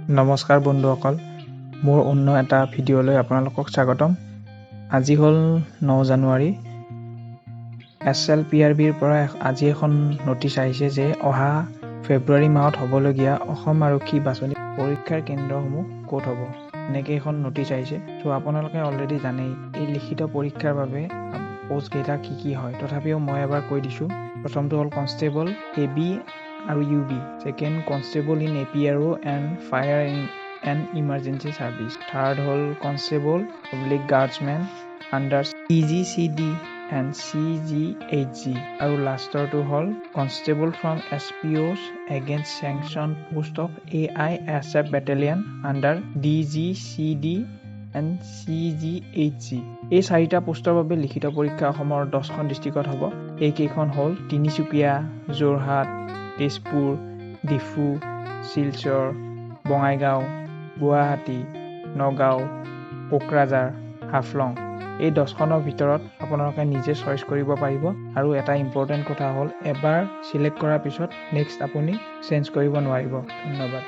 নমস্কাৰ বন্ধুসকল, মোৰ অন্য এটা ভিডিঅ'লৈ আপোনালোকক স্বাগতম। আজি হ'ল 9 জানুৱাৰী। SLPRBৰ পৰা আজি এখন নটিচ আহিছে যে অহা ফেব্ৰুৱাৰী মাহত হ'বলগীয়া অসম আৰক্ষী বাছনি পৰীক্ষাৰ কেন্দ্ৰসমূহ ক'ত হ'ব, এনেকৈ এখন নটিচ আহিছে। চ' আপোনালোকে অলৰেডি জানেই এই লিখিত পৰীক্ষাৰ বাবে পোষ্টকেইটা কি হয়, তথাপিও মই এবাৰ কৈ দিছোঁ। প্ৰথমটো হ'ল কনষ্টেবল AB আৰু UB, second constable in APRO and fire and emergency service, third হ'ল constable public guardsmen under CGCD and CGHG, আৰু লাষ্টৰটো হ'ল constable from SPOs against sanction post of AISF battalion under DGCD and CGHG। এই 4টা পোষ্টৰ বাবে লিখিত পৰীক্ষা অসমৰ 10খন ডিষ্ট্ৰিক্টত হ'ব। এইকেইখন হ'ল তিনিচুকীয়া, যোৰহাট, তেজপুৰ, ডিফু, শিলচৰ, বঙাইগাঁও, গুৱাহাটী, নগাঁও, কোকৰাঝাৰ, হাফলং। এই 10খনৰ ভিতৰত আপোনালোকে নিজে চইচ কৰিব পাৰিব। আৰু এটা ইম্পৰ্টেণ্ট কথা হ'ল, এবাৰ চিলেক্ট কৰাৰ পিছত নেক্সট আপুনি চেঞ্জ কৰিব নোৱাৰিব। ধন্যবাদ।